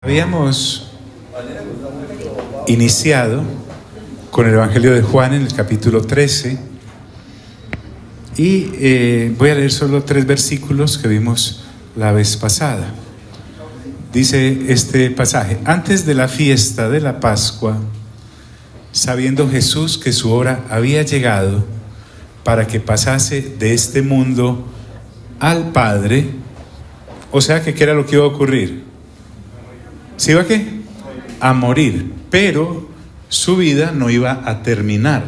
Habíamos iniciado con el Evangelio de Juan en el capítulo 13 y voy a leer solo 3 versículos que vimos la vez pasada. Dice este pasaje: antes de la fiesta de la Pascua, sabiendo Jesús que su hora había llegado para que pasase de este mundo al Padre, o sea que ¿qué era lo que iba a ocurrir? ¿Se iba a qué? A morir, pero su vida no iba a terminar.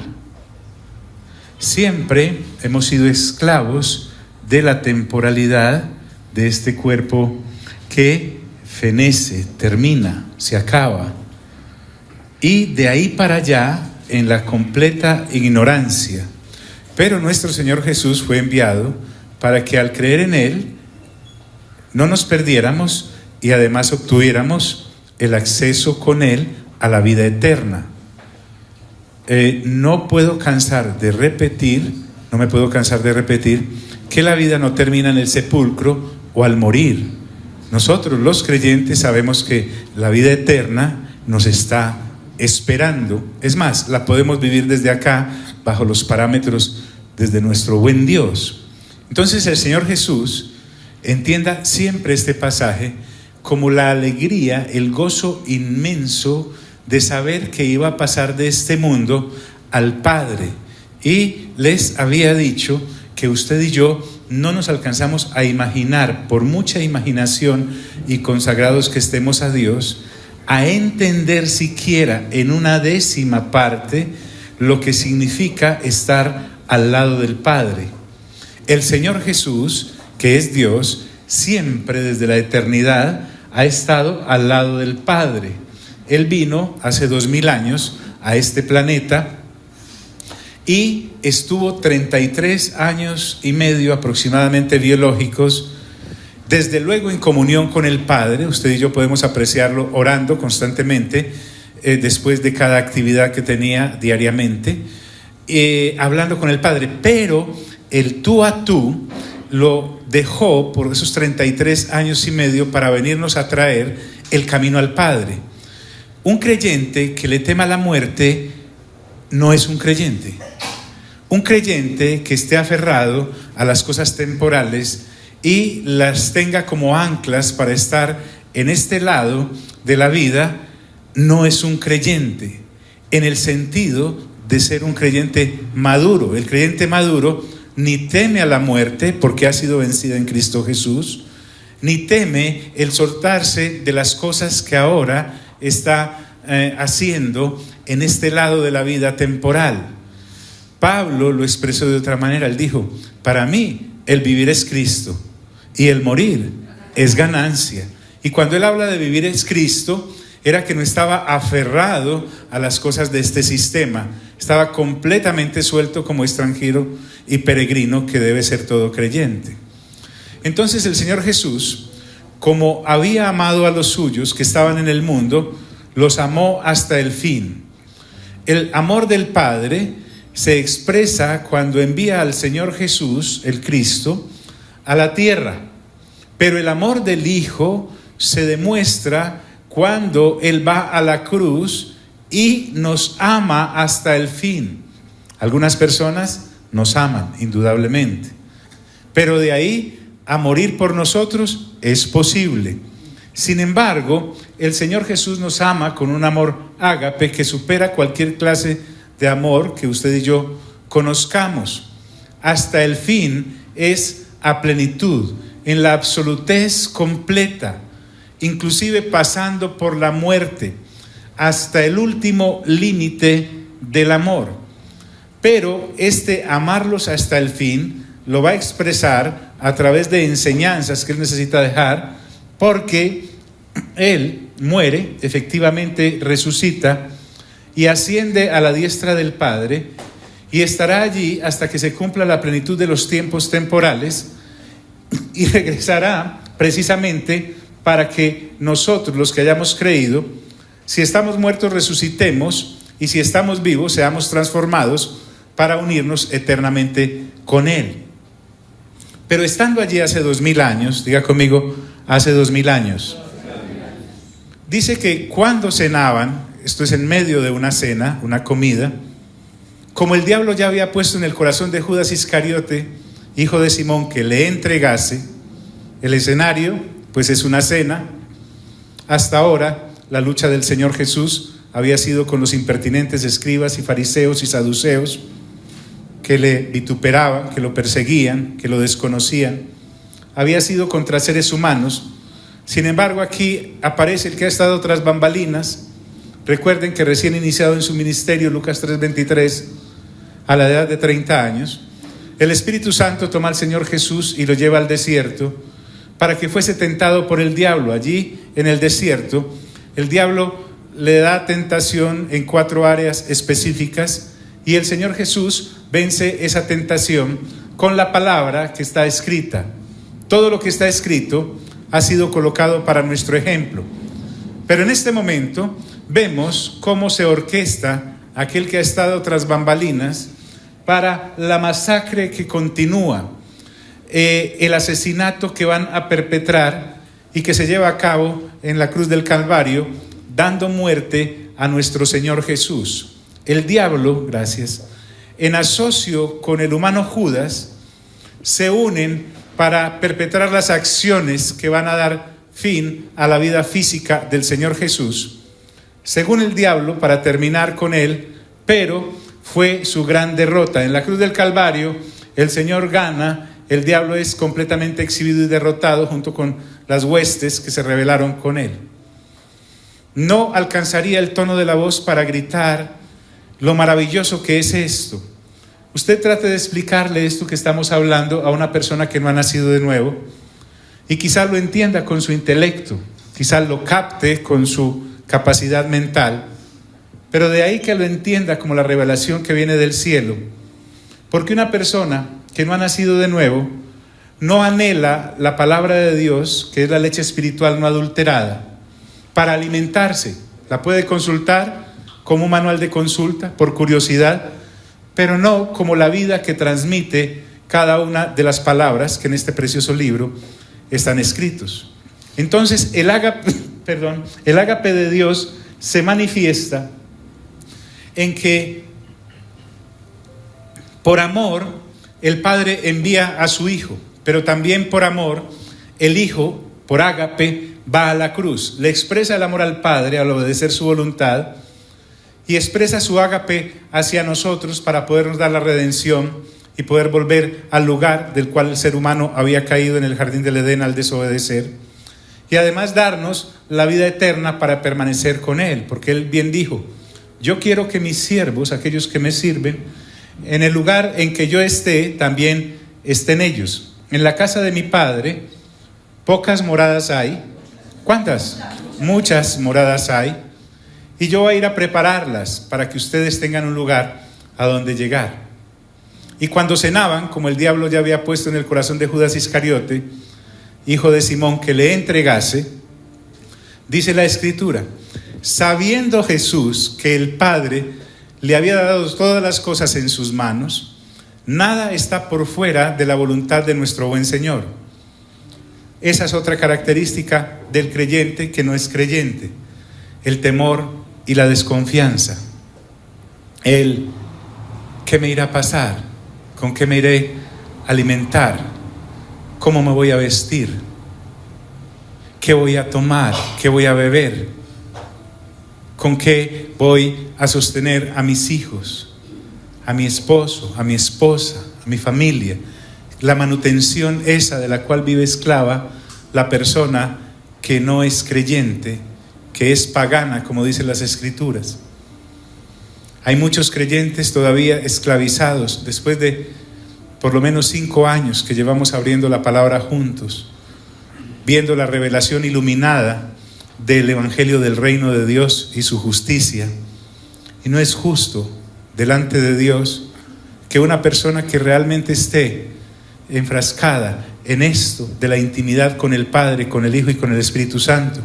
Siempre hemos sido esclavos de la temporalidad de este cuerpo que fenece, termina, se acaba. Y de ahí para allá, en la completa ignorancia. Pero nuestro Señor Jesús fue enviado para que al creer en Él no nos perdiéramos y además obtuviéramos el acceso con Él a la vida eterna. No me puedo cansar de repetir que la vida no termina en el sepulcro o al morir. Nosotros los creyentes sabemos que la vida eterna nos está esperando. Es más, la podemos vivir desde acá, bajo los parámetros desde nuestro buen Dios. Entonces el Señor Jesús, entienda siempre este pasaje como la alegría, el gozo inmenso de saber que iba a pasar de este mundo al Padre. Y les había dicho que usted y yo no nos alcanzamos a imaginar, por mucha imaginación y consagrados que estemos a Dios, a entender siquiera en una 10ª parte lo que significa estar al lado del Padre. El Señor Jesús, que es Dios, siempre desde la eternidad ha estado al lado del Padre. Él vino hace 2000 años a este planeta y estuvo 33 años y medio aproximadamente biológicos, desde luego en comunión con el Padre. Usted y yo podemos apreciarlo orando constantemente después de cada actividad que tenía diariamente, hablando con el Padre, pero el tú a tú lo dejó por esos 33 años y medio para venirnos a traer el camino al Padre. Un creyente que le tema la muerte no es un creyente. Un creyente que esté aferrado a las cosas temporales y las tenga como anclas para estar en este lado de la vida, no es un creyente, en el sentido de ser un creyente maduro. El creyente maduro ni teme a la muerte porque ha sido vencida en Cristo Jesús, ni teme el soltarse de las cosas que ahora está haciendo en este lado de la vida temporal. Pablo lo expresó de otra manera. Él dijo: para mí el vivir es Cristo y el morir es ganancia. Y cuando él habla de vivir es Cristo, era que no estaba aferrado a las cosas de este sistema, estaba completamente suelto como extranjero y peregrino que debe ser todo creyente. Entonces el Señor Jesús, como había amado a los suyos que estaban en el mundo, los amó hasta el fin. El amor del Padre se expresa cuando envía al Señor Jesús, el Cristo, a la tierra, pero el amor del Hijo se demuestra cuando Él va a la cruz y nos ama hasta el fin. Algunas personas nos aman, indudablemente, pero de ahí a morir por nosotros es posible. Sin embargo, el Señor Jesús nos ama con un amor ágape que supera cualquier clase de amor que usted y yo conozcamos. Hasta el fin es a plenitud, en la absolutez completa, inclusive pasando por la muerte, hasta el último límite del amor. Pero este amarlos hasta el fin lo va a expresar a través de enseñanzas que Él necesita dejar, porque Él muere, efectivamente resucita y asciende a la diestra del Padre y estará allí hasta que se cumpla la plenitud de los tiempos temporales y regresará precisamente para que nosotros, los que hayamos creído, si estamos muertos resucitemos y si estamos vivos seamos transformados para unirnos eternamente con Él. Pero estando allí hace 2000 años, diga conmigo, hace 2000 años, dice que cuando cenaban, esto es en medio de una cena, una comida, como el diablo ya había puesto en el corazón de Judas Iscariote, hijo de Simón, que le entregase, el escenario pues es una cena. Hasta ahora la lucha del Señor Jesús había sido con los impertinentes escribas y fariseos y saduceos que le vituperaban, que lo perseguían, que lo desconocían. Había sido contra seres humanos. Sin embargo, aquí aparece el que ha estado tras bambalinas. Recuerden que recién iniciado en su ministerio, Lucas 3:23, a la edad de 30 años, el Espíritu Santo toma al Señor Jesús y lo lleva al desierto para que fuese tentado por el diablo. Allí en el desierto, el diablo le da tentación en 4 áreas específicas y el Señor Jesús vence esa tentación con la palabra que está escrita. Todo lo que está escrito ha sido colocado para nuestro ejemplo. Pero en este momento vemos cómo se orquesta aquel que ha estado tras bambalinas para la masacre que continúa, el asesinato que van a perpetrar y que se lleva a cabo en la cruz del Calvario, dando muerte a nuestro Señor Jesús. El diablo, gracias, en asocio con el humano Judas, se unen para perpetrar las acciones que van a dar fin a la vida física del Señor Jesús, según el diablo, para terminar con él, pero fue su gran derrota. En la cruz del Calvario, el Señor gana, el diablo es completamente exhibido y derrotado junto con las huestes que se rebelaron con él. No alcanzaría el tono de la voz para gritar lo maravilloso que es esto. Usted trate de explicarle esto que estamos hablando a una persona que no ha nacido de nuevo y quizás lo entienda con su intelecto, quizás lo capte con su capacidad mental, pero de ahí que lo entienda como la revelación que viene del cielo. Porque una persona que no ha nacido de nuevo no anhela la palabra de Dios, que es la leche espiritual no adulterada, para alimentarse. La puede consultar como un manual de consulta, por curiosidad, pero no como la vida que transmite cada una de las palabras que en este precioso libro están escritos. Entonces el ágape de Dios se manifiesta en que por amor el Padre envía a su Hijo, pero también por amor el Hijo, por ágape, va a la cruz. Le expresa el amor al Padre al obedecer su voluntad y expresa su ágape hacia nosotros para podernos dar la redención y poder volver al lugar del cual el ser humano había caído en el jardín del Edén al desobedecer, y además darnos la vida eterna para permanecer con Él, porque Él bien dijo: yo quiero que mis siervos, aquellos que me sirven, en el lugar en que yo esté, también estén ellos. En la casa de mi Padre pocas moradas hay. ¿Cuántas? Muchas moradas hay. Y yo voy a ir a prepararlas para que ustedes tengan un lugar a donde llegar. Y cuando cenaban, como el diablo ya había puesto en el corazón de Judas Iscariote, hijo de Simón, que le entregase, dice la Escritura: sabiendo Jesús que el Padre le había dado todas las cosas en sus manos, nada está por fuera de la voluntad de nuestro buen Señor. Esa es otra característica del creyente que no es creyente: el temor y la desconfianza. El ¿qué me irá a pasar? ¿Con qué me iré a alimentar? ¿Cómo me voy a vestir? ¿Qué voy a tomar? ¿Qué voy a beber? ¿Con qué voy a sostener a mis hijos, a mi esposo, a mi esposa, a mi familia? La manutención esa de la cual vive esclava la persona que no es creyente, que es pagana, como dicen las Escrituras. Hay muchos creyentes todavía esclavizados después de por lo menos 5 años que llevamos abriendo la palabra juntos, viendo la revelación iluminada del Evangelio del Reino de Dios y su justicia. Y no es justo delante de Dios que una persona que realmente esté enfrascada en esto de la intimidad con el Padre, con el Hijo y con el Espíritu Santo,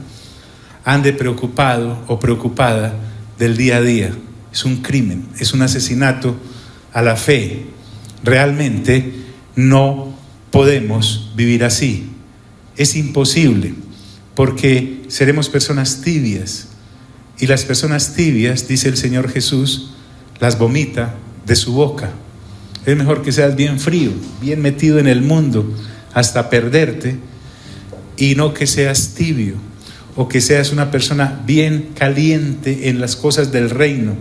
ande preocupado o preocupada del día a día. Es un crimen, es un asesinato a la fe. Realmente no podemos vivir así. Es imposible, porque seremos personas tibias. Y las personas tibias, dice el Señor Jesús, las vomita de su boca. Es mejor que seas bien frío, bien metido en el mundo, hasta perderte, y no que seas tibio, o que seas una persona bien caliente en las cosas del reino.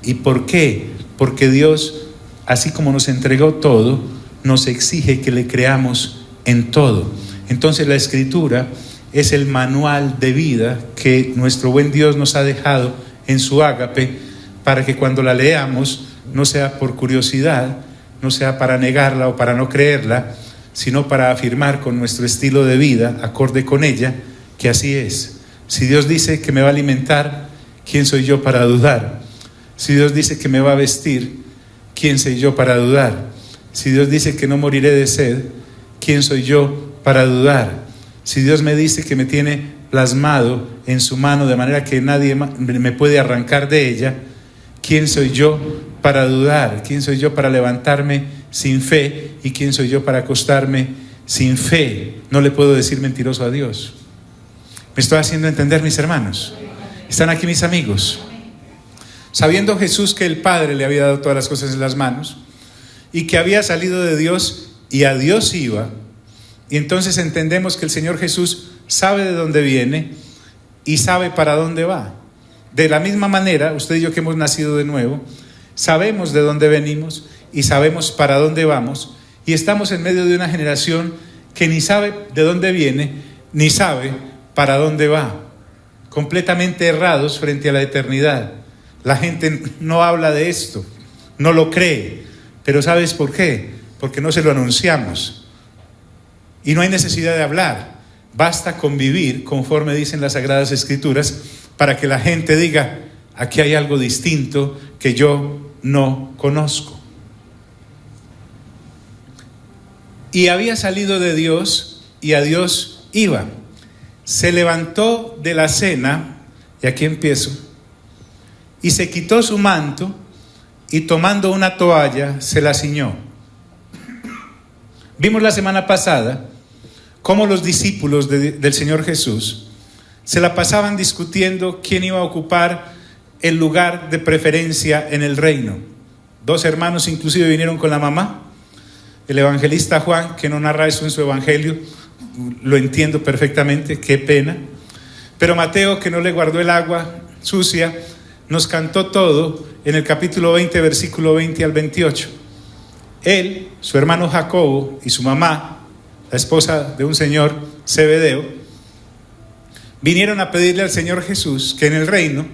¿Y por qué? Porque Dios, así como nos entregó todo, nos exige que le creamos en todo. Entonces la Escritura es el manual de vida que nuestro buen Dios nos ha dejado en su ágape, para que cuando la leamos no sea por curiosidad, no sea para negarla o para no creerla, sino para afirmar con nuestro estilo de vida, acorde con ella, que así es. Si Dios dice que me va a alimentar, ¿quién soy yo para dudar? Si Dios dice que me va a vestir, ¿quién soy yo para dudar? Si Dios dice que no moriré de sed, ¿quién soy yo para dudar? Si Dios me dice que me tiene plasmado en su mano de manera que nadie me puede arrancar de ella, ¿quién soy yo para dudar? ¿Quién soy yo para levantarme sin fe? ¿Y quién soy yo para acostarme sin fe? No le puedo decir mentiroso a Dios. ¿Me estoy haciendo entender, mis hermanos? ¿Están aquí mis amigos? Sabiendo Jesús que el Padre le había dado todas las cosas en las manos y que había salido de Dios y a Dios iba, y entonces entendemos que el Señor Jesús sabe de dónde viene y sabe para dónde va. De la misma manera, usted y yo que hemos nacido de nuevo, sabemos de dónde venimos y sabemos para dónde vamos, y estamos en medio de una generación que ni sabe de dónde viene, ni sabe para dónde va, completamente errados frente a la eternidad. La gente no habla de esto, no lo cree, pero ¿sabes por qué? Porque no se lo anunciamos. Y no hay necesidad de hablar, basta convivir conforme dicen las Sagradas Escrituras para que la gente diga, aquí hay algo distinto que yo no conozco. Y había salido de Dios y a Dios iba. Se levantó de la cena, y aquí empiezo, y se quitó su manto y tomando una toalla se la ciñó. Vimos la semana pasada cómo los discípulos del Señor Jesús se la pasaban discutiendo quién iba a ocupar el lugar de preferencia en el reino. Dos hermanos inclusive vinieron con la mamá. El evangelista Juan, que no narra eso en su evangelio, lo entiendo perfectamente, qué pena. Pero Mateo, que no le guardó el agua sucia, nos cantó todo en el capítulo 20, versículo 20 al 28. Él, su hermano Jacobo y su mamá, la esposa de un señor, Zebedeo, vinieron a pedirle al Señor Jesús que en el reino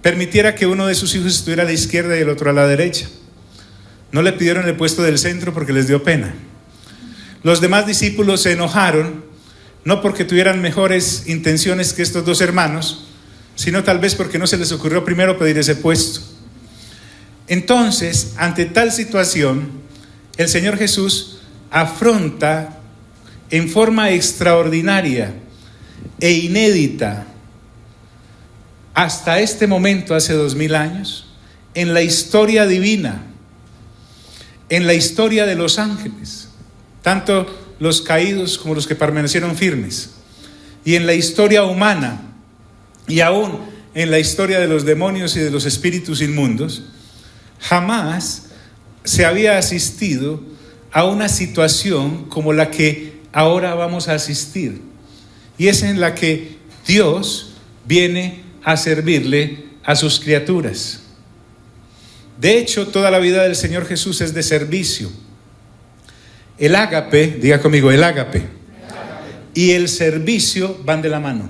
permitiera que uno de sus hijos estuviera a la izquierda y el otro a la derecha. No le pidieron el puesto del centro porque les dio pena. Los demás discípulos se enojaron, no porque tuvieran mejores intenciones que estos dos hermanos, sino tal vez porque no se les ocurrió primero pedir ese puesto. Entonces, ante tal situación, el Señor Jesús afronta en forma extraordinaria e inédita hasta este momento, hace 2000 años, en la historia divina, en la historia de los ángeles, tanto los caídos como los que permanecieron firmes, y en la historia humana, y aún en la historia de los demonios y de los espíritus inmundos, jamás se había asistido a una situación como la que ahora vamos a asistir, y es en la que Dios viene a servirle a sus criaturas. De hecho, toda la vida del Señor Jesús es de servicio. El ágape, diga conmigo, el ágape y el servicio van de la mano.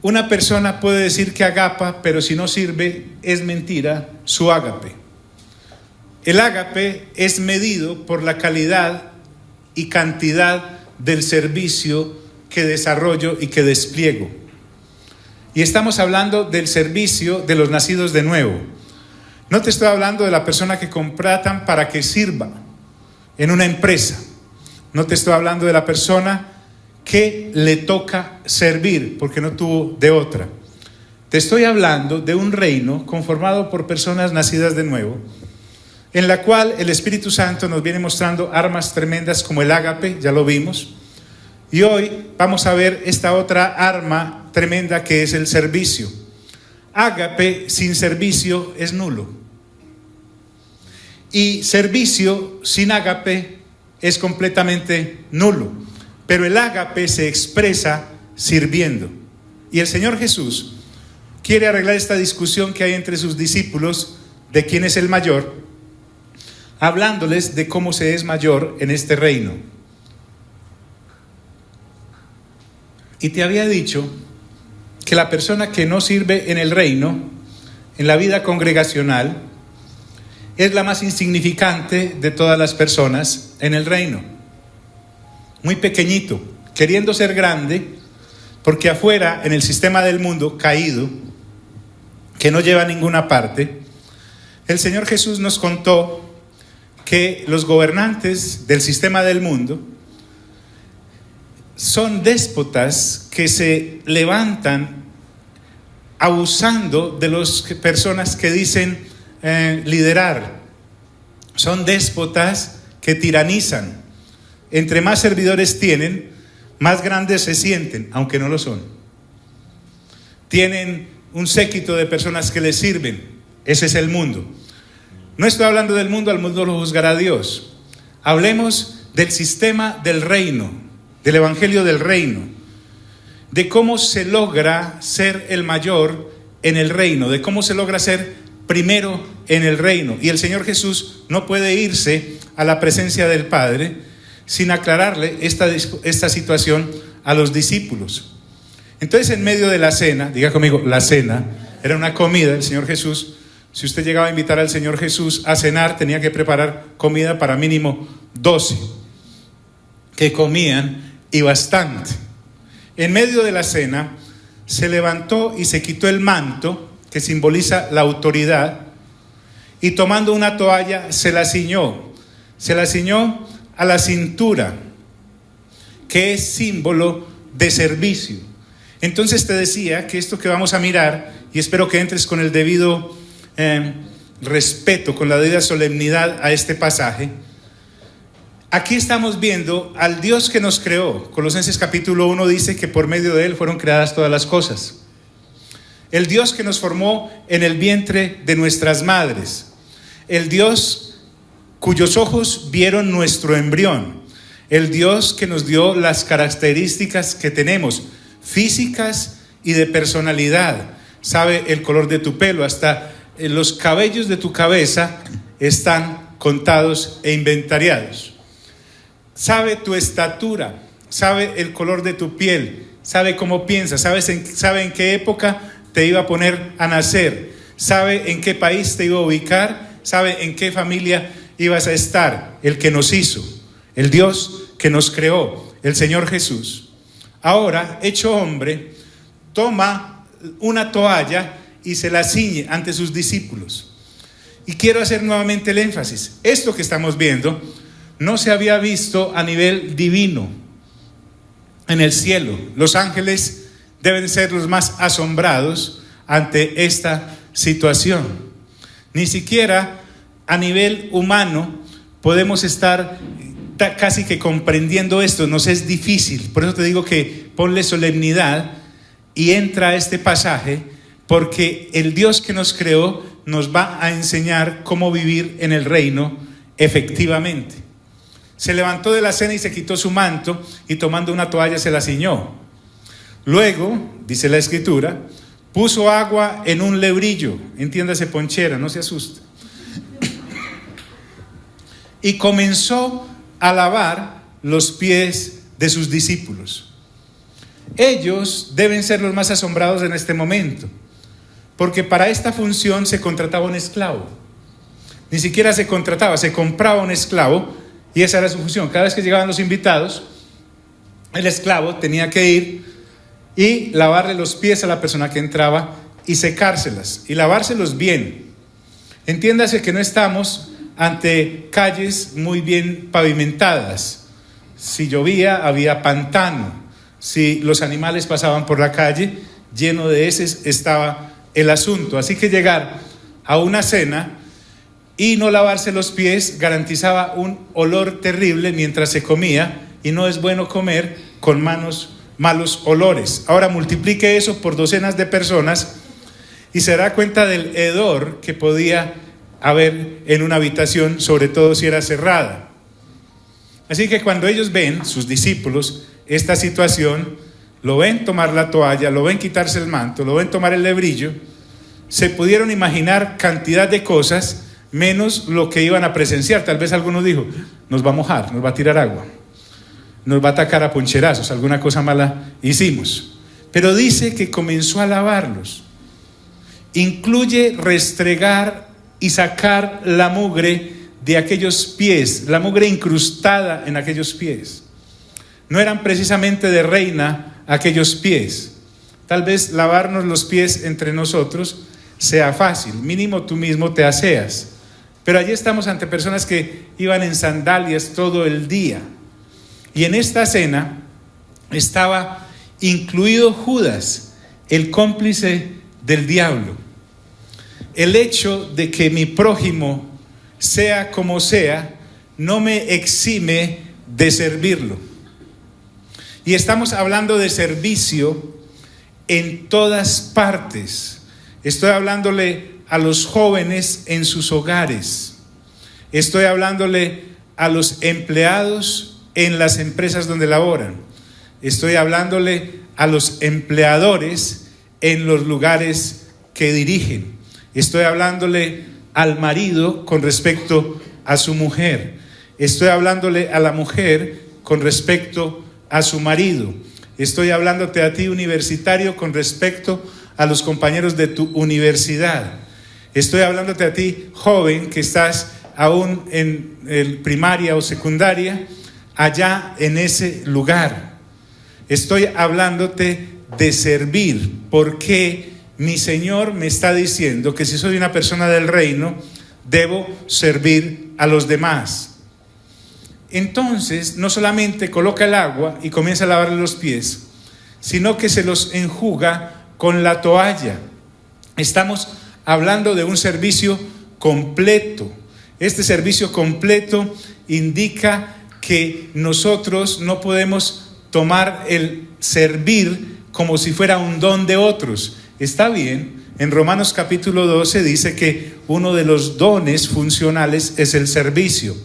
Una persona puede decir que agapa, pero si no sirve, es mentira su ágape. El ágape es medido por la calidad y cantidad del servicio que desarrollo y que despliego. Y estamos hablando del servicio de los nacidos de nuevo. No te estoy hablando de la persona que contratan para que sirva en una empresa. No te estoy hablando de la persona que le toca servir porque no tuvo de otra. Te estoy hablando de un reino conformado por personas nacidas de nuevo, en la cual el Espíritu Santo nos viene mostrando armas tremendas como el ágape, ya lo vimos, Y hoy vamos a ver esta otra arma tremenda que es el servicio. Ágape sin servicio es nulo. Y servicio sin ágape es completamente nulo. Pero el ágape se expresa sirviendo. Y el Señor Jesús quiere arreglar esta discusión que hay entre sus discípulos de quién es el mayor, hablándoles de cómo se es mayor en este reino. Y te había dicho que la persona que no sirve en el reino, en la vida congregacional, es la más insignificante de todas las personas en el reino. Muy pequeñito, queriendo ser grande, porque afuera, en el sistema del mundo caído, que no lleva a ninguna parte, el Señor Jesús nos contó que los gobernantes del sistema del mundo son déspotas que se levantan abusando de las personas que dicen liderar. Son déspotas que tiranizan. Entre más servidores tienen, más grandes se sienten, aunque no lo son. Tienen un séquito de personas que les sirven. Ese es el mundo. No estoy hablando del mundo, al mundo lo juzgará Dios. Hablemos del sistema del reino, del evangelio del reino, de cómo se logra ser el mayor en el reino, de cómo se logra ser primero en el reino. Y el Señor Jesús no puede irse a la presencia del Padre sin aclararle esta situación a los discípulos. Entonces, en medio de la cena, diga conmigo, la cena, era una comida del Señor Jesús. Si usted llegaba a invitar al Señor Jesús a cenar, tenía que preparar comida para mínimo 12, que comían y bastante. En medio de la cena, se levantó y se quitó el manto, que simboliza la autoridad, y tomando una toalla, se la ciñó a la cintura, que es símbolo de servicio. Entonces te decía que esto que vamos a mirar, y espero que entres con el debido respeto, con la debida solemnidad a este pasaje. Aquí estamos viendo al Dios que nos creó. Colosenses capítulo 1 dice que por medio de Él fueron creadas todas las cosas. El Dios que nos formó en el vientre de nuestras madres. El Dios cuyos ojos vieron nuestro embrión. El Dios que nos dio las características que tenemos, físicas y de personalidad. Sabe el color de tu pelo, hasta los cabellos de tu cabeza están contados e inventariados. Sabe tu estatura, sabe el color de tu piel, sabe cómo piensas, sabe en qué época te iba a poner a nacer, sabe en qué país te iba a ubicar, sabe en qué familia ibas a estar. El que nos hizo, el Dios que nos creó, el Señor Jesús. Ahora, hecho hombre, toma una toalla y se la ciñe ante sus discípulos. Y quiero hacer nuevamente el énfasis. Esto que estamos viendo no se había visto a nivel divino en el cielo. Los ángeles deben ser los más asombrados ante esta situación. Ni siquiera a nivel humano podemos estar casi que comprendiendo esto. Nos es difícil. Por eso te digo que ponle solemnidad y entra a este pasaje, porque el Dios que nos creó nos va a enseñar cómo vivir en el reino efectivamente. Se levantó de la cena y se quitó su manto, y tomando una toalla se la ciñó. Luego, dice la Escritura, puso agua en un lebrillo, entiéndase ponchera, no se asuste, y comenzó a lavar los pies de sus discípulos. Ellos deben ser los más asombrados en este momento, porque para esta función se contrataba un esclavo. Ni siquiera se contrataba, se compraba un esclavo, y esa era su función. Cada vez que llegaban los invitados, el esclavo tenía que ir y lavarle los pies a la persona que entraba y secárselas y lavárselos bien. Entiéndase que no estamos ante calles muy bien pavimentadas. Si llovía, había pantano. Si los animales pasaban por la calle, lleno de heces estaba el asunto. Así que llegar a una cena y no lavarse los pies garantizaba un olor terrible mientras se comía, y no es bueno comer con malos olores. Ahora multiplique eso por docenas de personas y se da cuenta del hedor que podía haber en una habitación, sobre todo si era cerrada. Así que cuando ellos ven, sus discípulos, esta situación, lo ven tomar la toalla, lo ven quitarse el manto, lo ven tomar el lebrillo, se pudieron imaginar cantidad de cosas menos lo que iban a presenciar. Tal vez alguno dijo, nos va a mojar, nos va a tirar agua, nos va a atacar a poncherazos, alguna cosa mala hicimos. Pero dice que comenzó a lavarlos. Incluye restregar y sacar la mugre de aquellos pies, la mugre incrustada en aquellos pies. No eran precisamente de reina aquellos pies. Tal vez lavarnos los pies entre nosotros sea fácil, mínimo tú mismo te aseas. Pero allí estamos ante personas que iban en sandalias todo el día. Y en esta cena estaba incluido Judas, el cómplice del diablo. El hecho de que mi prójimo sea como sea, no me exime de servirlo. Y estamos hablando de servicio en todas partes. Estoy hablándole a los jóvenes en sus hogares. Estoy hablándole a los empleados en las empresas donde laboran. Estoy hablándole a los empleadores en los lugares que dirigen. Estoy hablándole al marido con respecto a su mujer. Estoy hablándole a la mujer con respecto a su marido. Estoy hablándote a ti, universitario, con respecto a los compañeros de tu universidad. Estoy hablándote a ti, joven, que estás aún en el primaria o secundaria, allá en ese lugar. Estoy hablándote de servir, porque mi Señor me está diciendo que si soy una persona del reino, debo servir a los demás. Entonces, no solamente coloca el agua y comienza a lavarle los pies, sino que se los enjuga con la toalla. Estamos hablando de un servicio completo. Este servicio completo indica que nosotros no podemos tomar el servir como si fuera un don de otros. Está bien, en Romanos capítulo 12 dice que uno de los dones funcionales es el servicio,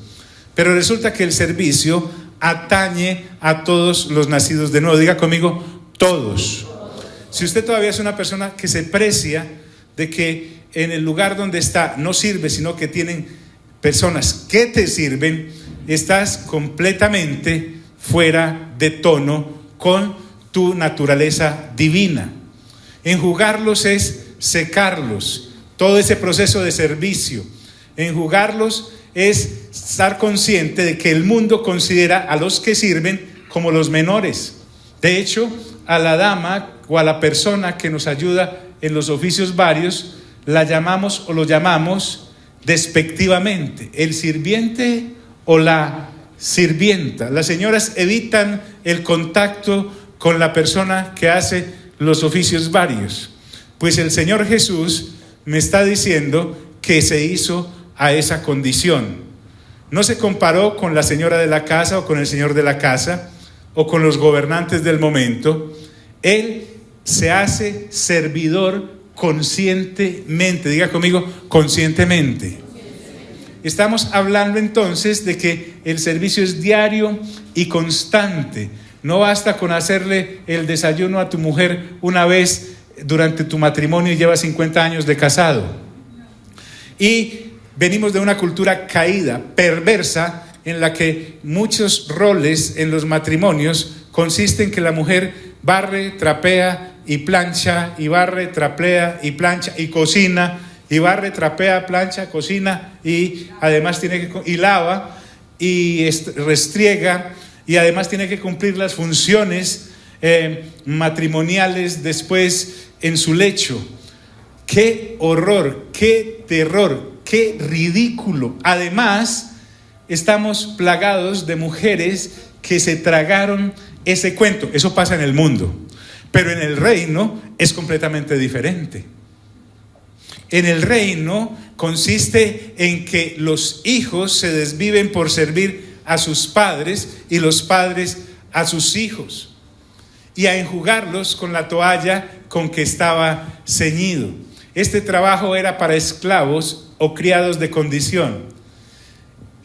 pero resulta que el servicio atañe a todos los nacidos de nuevo. Diga conmigo, todos. Si usted todavía es una persona que se precia de que en el lugar donde está no sirve, sino que tienen personas que te sirven, estás completamente fuera de tono con tu naturaleza divina. Enjugarlos es secarlos, todo ese proceso de servicio. Enjugarlos es estar consciente de que el mundo considera a los que sirven como los menores. De hecho, a la dama o a la persona que nos ayuda en los oficios varios, la llamamos o lo llamamos despectivamente, el sirviente o la sirvienta. Las señoras evitan el contacto con la persona que hace los oficios varios, pues el Señor Jesús me está diciendo que se hizo a esa condición. No se comparó con la señora de la casa o con el señor de la casa o con los gobernantes del momento. Él se hace servidor conscientemente. Diga conmigo, conscientemente. Estamos hablando entonces de que el servicio es diario y constante. No basta con hacerle el desayuno a tu mujer una vez durante tu matrimonio y llevas 50 años de casado. Y venimos de una cultura caída, perversa, en la que muchos roles en los matrimonios consisten en que la mujer barre, trapea y plancha, y barre, trapea y plancha y cocina, y barre, trapea, plancha, cocina, y además y lava y restriega, y además tiene que cumplir las funciones matrimoniales después en su lecho. ¡Qué horror! ¡Qué terror! ¡Qué ridículo! Además, estamos plagados de mujeres que se tragaron ese cuento. Eso pasa en el mundo, pero en el reino es completamente diferente. En el reino consiste en que los hijos se desviven por servir a sus padres y los padres a sus hijos. y a enjugarlos con la toalla con que estaba ceñido. Este trabajo era para esclavos o criados de condición.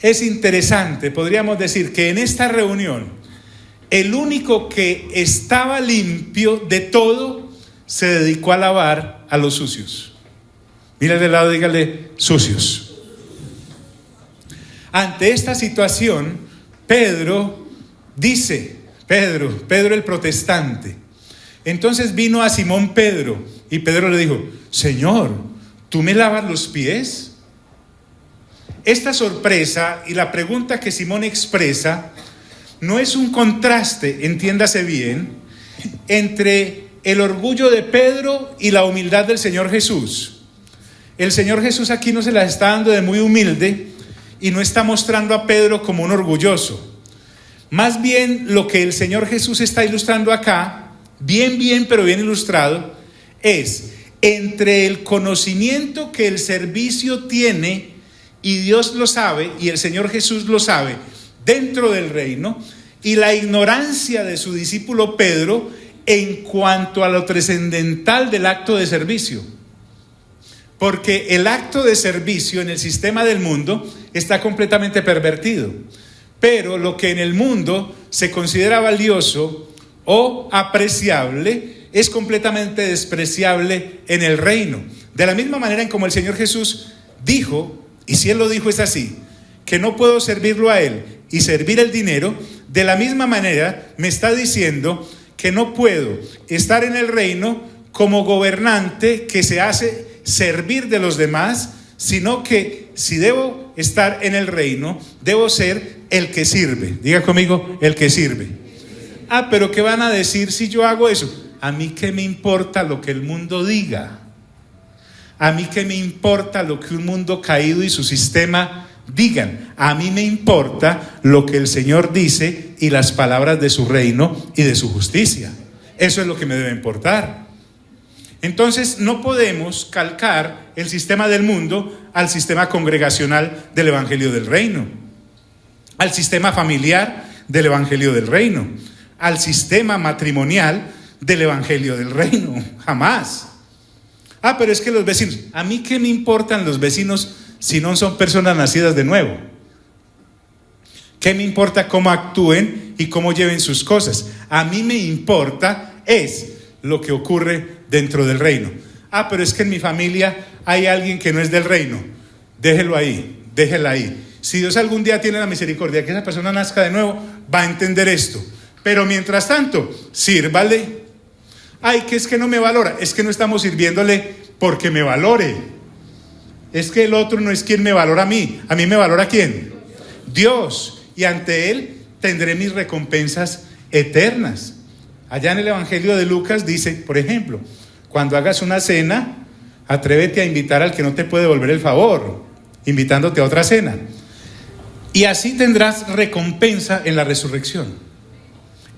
Es interesante, podríamos decir que en esta reunión, el único que estaba limpio de todo se dedicó a lavar a los sucios. Mira de lado, dígale, sucios. Ante esta situación, Pedro dice, Pedro el protestante. Entonces vino a Simón Pedro y Pedro le dijo: Señor, ¿tú me lavas los pies? Esta sorpresa y la pregunta que Simón expresa no es un contraste, entiéndase bien, entre el orgullo de Pedro y la humildad del Señor Jesús. El Señor Jesús aquí no se la está dando de muy humilde y no está mostrando a Pedro como un orgulloso. Más bien lo que el Señor Jesús está ilustrando acá, pero bien ilustrado, es entre el conocimiento que el servicio tiene, y Dios lo sabe, y el Señor Jesús lo sabe, dentro del reino, y la ignorancia de su discípulo Pedro en cuanto a lo trascendental del acto de servicio. Porque el acto de servicio en el sistema del mundo está completamente pervertido. Pero lo que en el mundo se considera valioso o apreciable es completamente despreciable en el reino. De la misma manera en como el Señor Jesús dijo, y si Él lo dijo es así, que no puedo servirlo a Él y servir el dinero, de la misma manera me está diciendo que no puedo estar en el reino como gobernante que se hace servir de los demás, sino que si debo estar en el reino, debo ser el que sirve. Diga conmigo, el que sirve. Pero ¿qué van a decir si yo hago eso? A mí qué me importa lo que el mundo diga. A mí qué me importa lo que un mundo caído y su sistema digan. A mí me importa lo que el Señor dice y las palabras de su reino y de su justicia. Eso es lo que me debe importar. Entonces no podemos calcar el sistema del mundo al sistema congregacional del Evangelio del Reino, al sistema familiar del Evangelio del Reino, al sistema matrimonial del Evangelio del Reino. Jamás. Pero es que los vecinos, ¿a mí qué me importan los vecinos si no son personas nacidas de nuevo? ¿Qué me importa cómo actúen y cómo lleven sus cosas? A mí me importa es lo que ocurre dentro del reino. Pero es que en mi familia hay alguien que no es del reino. Déjelo ahí, déjela ahí. Si Dios algún día tiene la misericordia de que esa persona nazca de nuevo, va a entender esto. Pero mientras tanto, sírvale. Que es que no me valora. Es que no estamos sirviéndole porque me valore. Es que el otro no es quien me valora a mí. ¿A mí me valora quién? Dios. Y ante Él tendré mis recompensas eternas. Allá en el Evangelio de Lucas dice, por ejemplo, cuando hagas una cena, atrévete a invitar al que no te puede devolver el favor, invitándote a otra cena. Y así tendrás recompensa en la resurrección.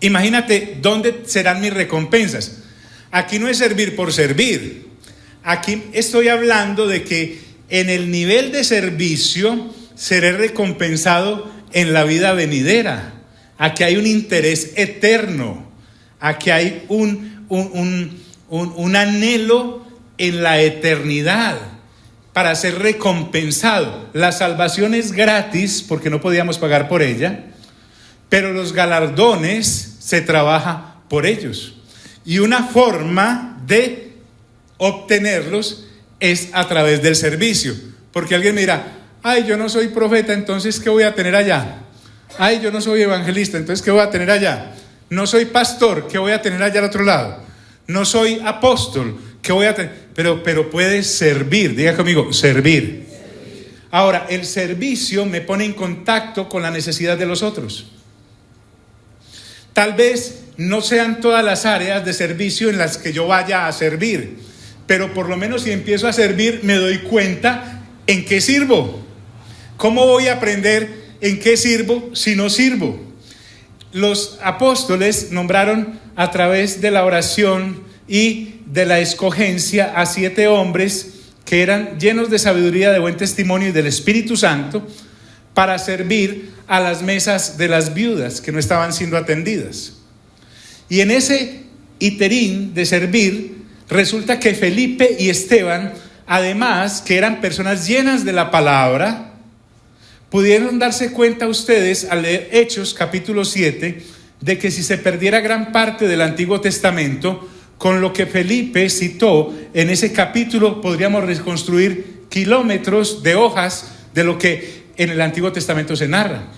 Imagínate dónde serán mis recompensas. Aquí no es servir por servir. Aquí estoy hablando de que en el nivel de servicio seré recompensado en la vida venidera. Aquí hay un interés eterno. Aquí hay un anhelo en la eternidad para ser recompensado. La salvación es gratis porque no podíamos pagar por ella, pero los galardones se trabaja por ellos. Y una forma de obtenerlos es a través del servicio. Porque alguien me dirá, yo no soy profeta, entonces ¿qué voy a tener allá? Yo no soy evangelista, entonces ¿qué voy a tener allá? No soy pastor, ¿qué voy a tener allá al otro lado? No soy apóstol, ¿qué voy a tener? Pero puedes servir, diga conmigo, servir. Ahora, el servicio me pone en contacto con la necesidad de los otros. Tal vez no sean todas las áreas de servicio en las que yo vaya a servir, pero por lo menos si empiezo a servir me doy cuenta en qué sirvo. ¿Cómo voy a aprender en qué sirvo si no sirvo? Los apóstoles nombraron a través de la oración y de la escogencia a 7 hombres que eran llenos de sabiduría, de buen testimonio y del Espíritu Santo para servir a las mesas de las viudas que no estaban siendo atendidas. Y en ese iterín de servir, resulta que Felipe y Esteban, además que eran personas llenas de la palabra, pudieron darse cuenta ustedes al leer Hechos capítulo 7 de que si se perdiera gran parte del Antiguo Testamento, con lo que Felipe citó en ese capítulo podríamos reconstruir kilómetros de hojas de lo que en el Antiguo Testamento se narra.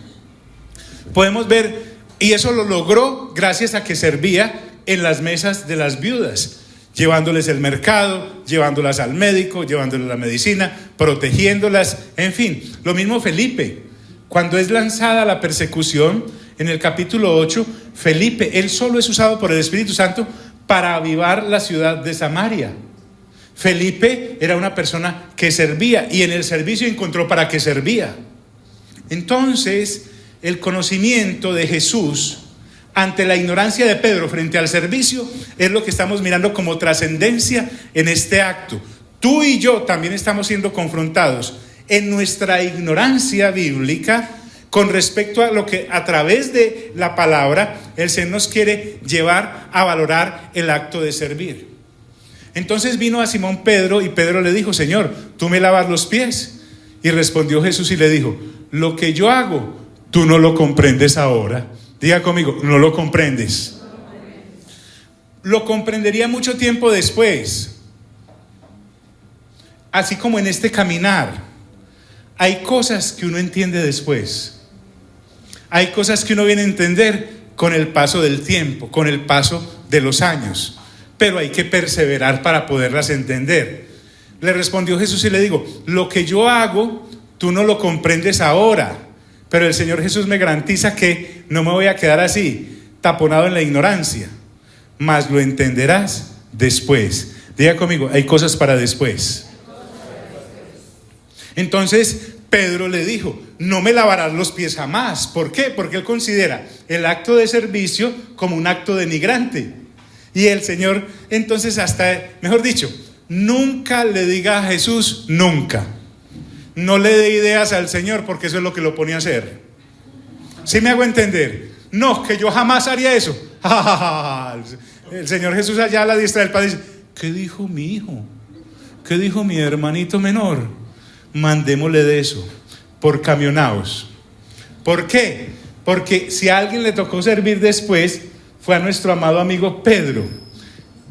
Podemos ver, y eso lo logró gracias a que servía en las mesas de las viudas, llevándoles el mercado, llevándolas al médico, llevándoles la medicina, protegiéndolas, en fin. Lo mismo Felipe, cuando es lanzada la persecución, en el capítulo 8, Felipe, él solo es usado por el Espíritu Santo para avivar la ciudad de Samaria. Felipe era una persona que servía y en el servicio encontró para qué servía. Entonces, el conocimiento de Jesús ante la ignorancia de Pedro frente al servicio es lo que estamos mirando como trascendencia en este acto. Tú y yo también estamos siendo confrontados en nuestra ignorancia bíblica con respecto a lo que a través de la palabra el Señor nos quiere llevar a valorar el acto de servir. Entonces vino a Simón Pedro y Pedro le dijo: Señor, ¿tú me lavas los pies? Y respondió Jesús y le dijo: lo que yo hago, tú no lo comprendes ahora. Diga conmigo, no lo comprendes. Lo comprendería mucho tiempo después. Así como en este caminar, hay cosas que uno entiende después. Hay cosas que uno viene a entender con el paso del tiempo, con el paso de los años. Pero hay que perseverar para poderlas entender. Le respondió Jesús y le digo: lo que yo hago, tú no lo comprendes ahora. Pero el Señor Jesús me garantiza que no me voy a quedar así, taponado en la ignorancia, mas lo entenderás después. Diga conmigo, hay cosas para después. Entonces Pedro le dijo: no me lavarás los pies jamás. ¿Por qué? Porque él considera el acto de servicio como un acto denigrante. Y el Señor, entonces, mejor dicho, nunca le diga a Jesús nunca. No le dé ideas al Señor, porque eso es lo que lo pone a hacer. ¿Sí me hago entender? No, que yo jamás haría eso. El Señor Jesús allá a la diestra del Padre dice: ¿qué dijo mi hijo? ¿Qué dijo mi hermanito menor? Mandémosle de eso, por camionaos. ¿Por qué? Porque si a alguien le tocó servir después, fue a nuestro amado amigo Pedro.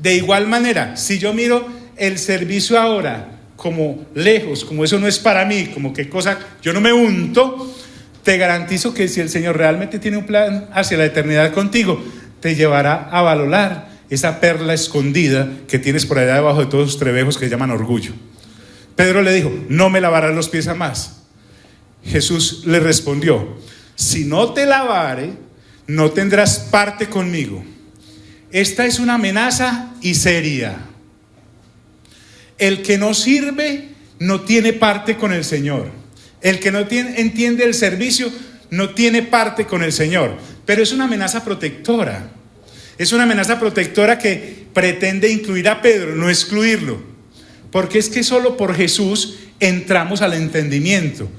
De igual manera, si yo miro el servicio ahora como lejos, como eso no es para mí, como qué cosa, yo no me unto, te garantizo que si el Señor realmente tiene un plan hacia la eternidad contigo, te llevará a valorar esa perla escondida que tienes por allá debajo de todos los trebejos que llaman orgullo. Pedro le dijo: no me lavarás los pies jamás. Jesús le respondió: si no te lavare, no tendrás parte conmigo. Esta es una amenaza y seria. El que no sirve no tiene parte con el Señor. El que no entiende el servicio no tiene parte con el Señor. Pero es una amenaza protectora. Es una amenaza protectora que pretende incluir a Pedro, no excluirlo. Porque es que solo por Jesús entramos al entendimiento.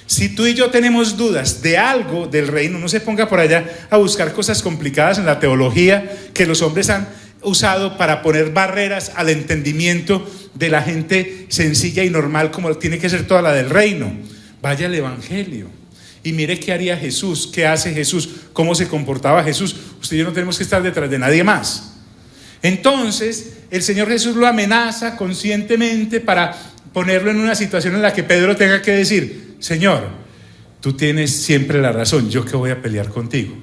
Si tú y yo tenemos dudas de algo del reino, no se ponga por allá a buscar cosas complicadas en la teología que los hombres han usado para poner barreras al entendimiento de la gente sencilla y normal, como tiene que ser toda la del reino. Vaya al Evangelio y mire qué haría Jesús, qué hace Jesús, cómo se comportaba Jesús. Usted y yo no tenemos que estar detrás de nadie más. Entonces el Señor Jesús lo amenaza conscientemente para ponerlo en una situación en la que Pedro tenga que decir: Señor, tú tienes siempre la razón, ¿yo qué voy a pelear contigo?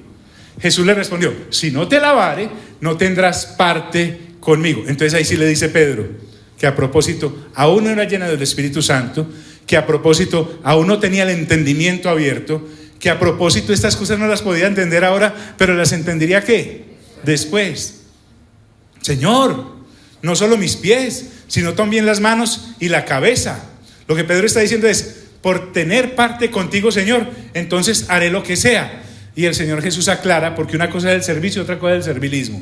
Jesús le respondió: si no te lavare, no tendrás parte conmigo. Entonces ahí sí le dice Pedro que a propósito aún no era llena del Espíritu Santo, que a propósito aún no tenía el entendimiento abierto, que a propósito estas cosas no las podía entender ahora, pero las entendería ¿qué? Después. Señor, no solo mis pies, sino también las manos y la cabeza. Lo que Pedro está diciendo es: por tener parte contigo, Señor, entonces haré lo que sea. Y el Señor Jesús aclara, porque una cosa es el servicio, otra cosa es el servilismo.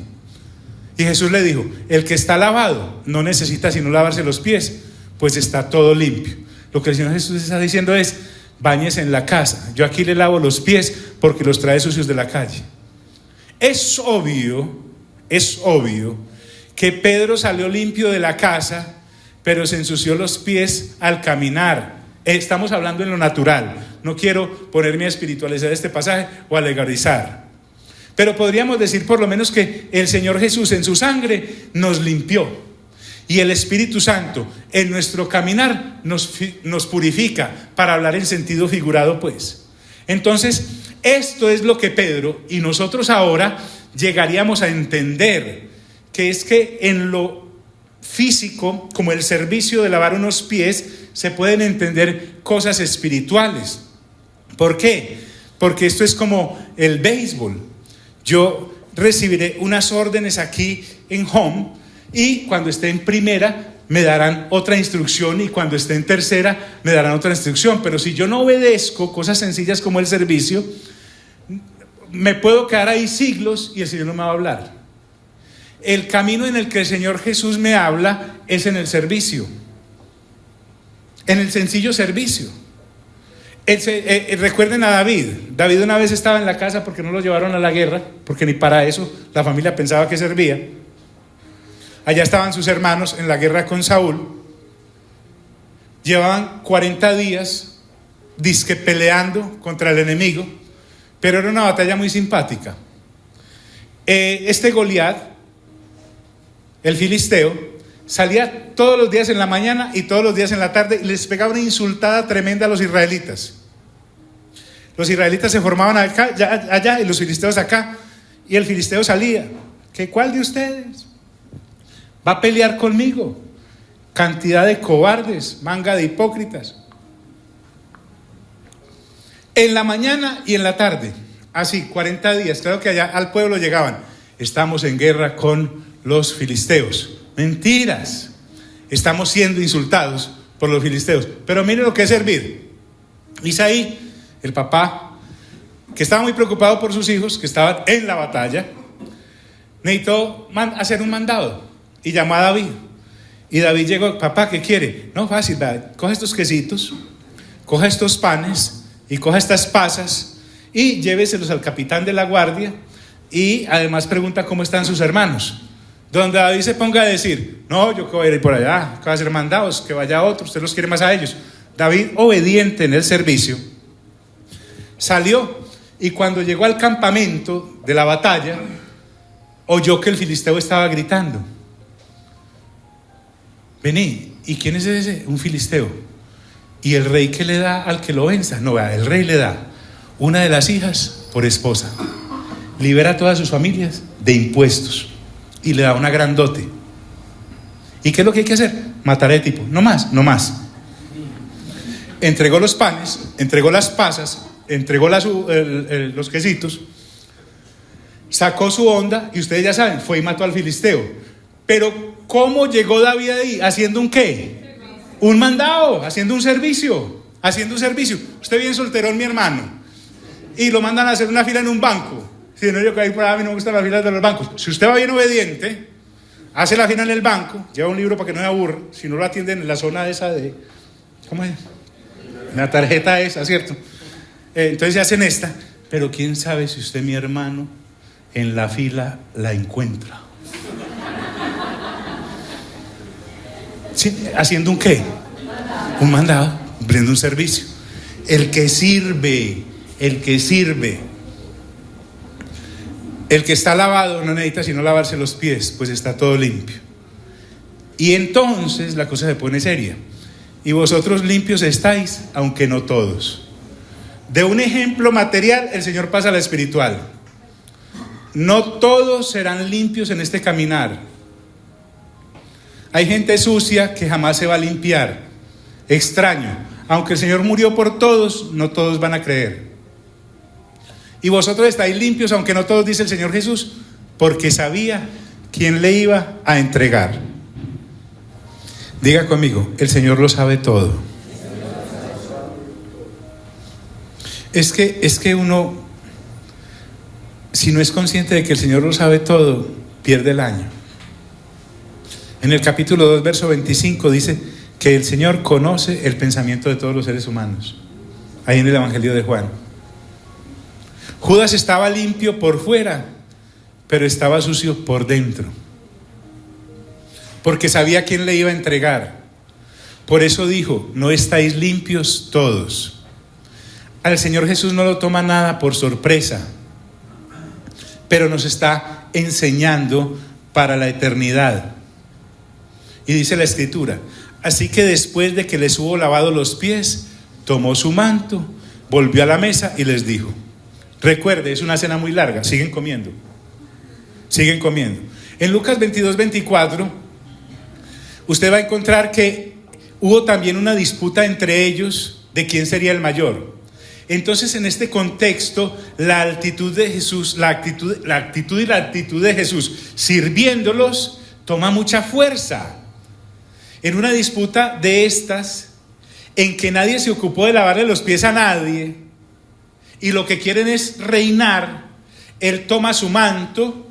Y Jesús le dijo: el que está lavado no necesita sino lavarse los pies, pues está todo limpio. Lo que el Señor Jesús está diciendo es: báñese en la casa, yo aquí le lavo los pies porque los trae sucios de la calle. Es obvio es obvio que Pedro salió limpio de la casa, pero se ensució los pies al caminar. Estamos hablando en lo natural. No quiero ponerme a espiritualizar este pasaje o a legalizar. Pero podríamos decir por lo menos que el Señor Jesús en su sangre nos limpió. Y el Espíritu Santo en nuestro caminar nos purifica, para hablar en sentido figurado pues. Entonces, esto es lo que Pedro y nosotros ahora llegaríamos a entender, que es que en lo físico, como el servicio de lavar unos pies, se pueden entender cosas espirituales. ¿Por qué? Porque esto es como el béisbol. Yo recibiré unas órdenes aquí en home, y cuando esté en primera me darán otra instrucción, y cuando esté en tercera me darán otra instrucción. Pero si yo no obedezco cosas sencillas como el servicio, me puedo quedar ahí siglos y el Señor no me va a hablar. El camino en el que el Señor Jesús me habla es en el servicio, en el sencillo servicio. Recuerden a David. David una vez estaba en la casa porque no lo llevaron a la guerra, porque ni para eso la familia pensaba que servía. Allá estaban sus hermanos en la guerra con Saúl. Llevaban 40 días dizque peleando contra el enemigo, pero era una batalla muy simpática. Este Goliat, el filisteo, salía todos los días en la mañana y todos los días en la tarde y les pegaba una insultada tremenda a los israelitas. Los israelitas se formaban acá, allá, y los filisteos acá, y el filisteo salía. ¿Cuál de ustedes va a pelear conmigo? Cantidad de cobardes, manga de hipócritas. En la mañana y en la tarde, así 40 días, claro que allá al pueblo llegaban: estamos en guerra con los filisteos. Mentiras, estamos siendo insultados por los filisteos. Pero miren lo que es servir. Isaí, el papá, que estaba muy preocupado por sus hijos que estaban en la batalla, necesitó hacer un mandado y llamó a David. Y David llegó: papá, ¿qué quiere? No, fácil, David, coja estos quesitos, coja estos panes y coja estas pasas y lléveselos al capitán de la guardia, y además pregunta cómo están sus hermanos. Donde David se ponga a decir: no, yo que voy a ir por allá, que voy a hacer mandados, que vaya otro, usted los quiere más a ellos. David, obediente en el servicio, salió, y cuando llegó al campamento de la batalla, oyó que el filisteo estaba gritando: vení. ¿Y quién es ese? Un filisteo. ¿Y el rey qué le da al que lo venza? No, el rey le da una de las hijas por esposa, libera a todas sus familias de impuestos y le da una gran dote. ¿Y qué es lo que hay que hacer? Matar al tipo, no más, no más. Entregó los panes, entregó las pasas, entregó los quesitos, sacó su onda, y ustedes ya saben, fue y mató al filisteo. Pero ¿cómo llegó David ahí? ¿Haciendo un qué? Un mandado, haciendo un servicio, haciendo un servicio. Usted bien solterón, mi hermano, y lo mandan a hacer una fila en un banco. Si no, yo que ahí por ahí, a mí no me gustan las filas de los bancos. Si usted va bien obediente, hace la fila en el banco, lleva un libro para que no me aburra, si no lo atienden en la zona esa de, ¿cómo es? La tarjeta esa, ¿cierto? Entonces se hacen esta. Pero quién sabe si usted, mi hermano, en la fila la encuentra. ¿Sí? ¿Haciendo un qué? Un mandado, cumpliendo un servicio. El que sirve, el que está lavado no necesita sino lavarse los pies, pues está todo limpio. Y entonces la cosa se pone seria. Y vosotros limpios estáis, aunque no todos. De un ejemplo material, el Señor pasa al espiritual. No todos serán limpios en este caminar. Hay gente sucia que jamás se va a limpiar. Extraño. Aunque el Señor murió por todos, no todos van a creer. Y vosotros estáis limpios, aunque no todos, dice el Señor Jesús, porque sabía quién le iba a entregar. Diga conmigo: el Señor lo sabe todo. Es que uno, si no es consciente de que el Señor lo sabe todo, pierde el año. En el capítulo 2, verso 25 dice que el Señor conoce el pensamiento de todos los seres humanos. Ahí en el Evangelio de Juan. Judas estaba limpio por fuera, pero estaba sucio por dentro, porque sabía quién le iba a entregar. Por eso dijo: no estáis limpios todos. Al Señor Jesús no lo toma nada por sorpresa, pero nos está enseñando para la eternidad. Y dice la Escritura: así que después de que les hubo lavado los pies, tomó su manto, volvió a la mesa y les dijo. Recuerde, es una cena muy larga, siguen comiendo. En Lucas 22-24, usted va a encontrar que hubo también una disputa entre ellos de quién sería el mayor. Entonces, en este contexto, la actitud de Jesús, la actitud de Jesús sirviéndolos toma mucha fuerza. En una disputa de estas, en que nadie se ocupó de lavarle los pies a nadie, y lo que quieren es reinar, él toma su manto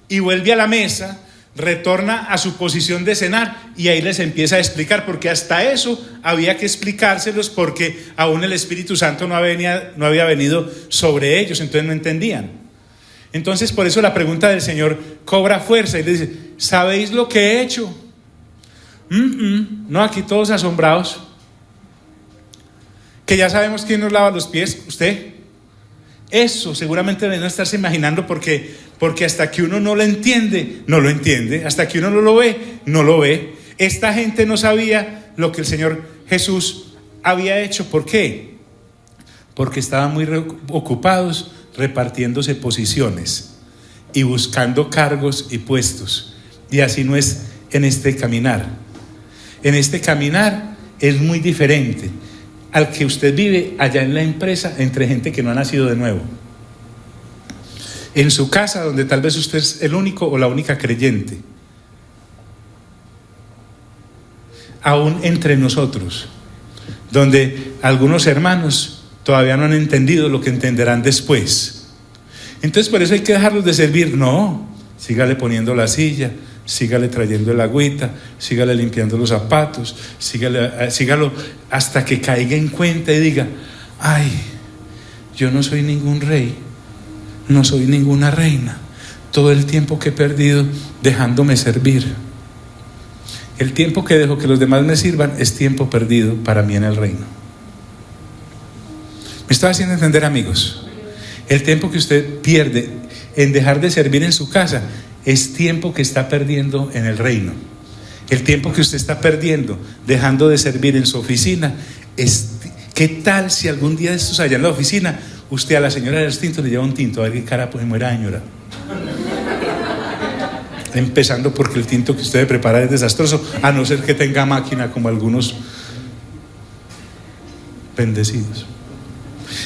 y vuelve a la mesa, retorna a su posición de cenar, y ahí les empieza a explicar, porque hasta eso había que explicárselos, porque aún el Espíritu Santo no había venido sobre ellos, entonces no entendían. Entonces, por eso la pregunta del Señor cobra fuerza y le dice: ¿sabéis lo que he hecho? No, aquí todos asombrados. Que ya sabemos quién nos lava los pies, usted. Eso seguramente deben estarse imaginando, porque hasta que uno no lo entiende, no lo entiende. Hasta que uno no lo ve, no lo ve. Esta gente no sabía lo que el Señor Jesús había hecho. ¿Por qué? Porque estaban muy ocupados repartiéndose posiciones y buscando cargos y puestos. Y así no es en este caminar. En este caminar es muy diferente al que usted vive allá en la empresa, entre gente que no ha nacido de nuevo. En su casa, donde tal vez usted es el único o la única creyente. Aún entre nosotros, donde algunos hermanos todavía no han entendido lo que entenderán después. Entonces, por eso hay que dejarlos de servir. No, sígale poniendo la silla, sígale trayendo el agüita, sígale limpiando los zapatos, sígalo hasta que caiga en cuenta y diga: ay, yo no soy ningún rey, no soy ninguna reina. Todo el tiempo que he perdido dejándome servir, el tiempo que dejo que los demás me sirvan, es tiempo perdido para mí en el reino. ¿Me estoy haciendo entender, amigos? El tiempo que usted pierde en dejar de servir en su casa es tiempo que está perdiendo en el reino. El tiempo que usted está perdiendo dejando de servir en su oficina es... ¿Qué tal si algún día de estos allá en la oficina usted a la señora de los tintos le lleva un tinto? A ver qué cara pues muera, señora. Empezando porque el tinto que usted prepara es desastroso, a no ser que tenga máquina como algunos bendecidos.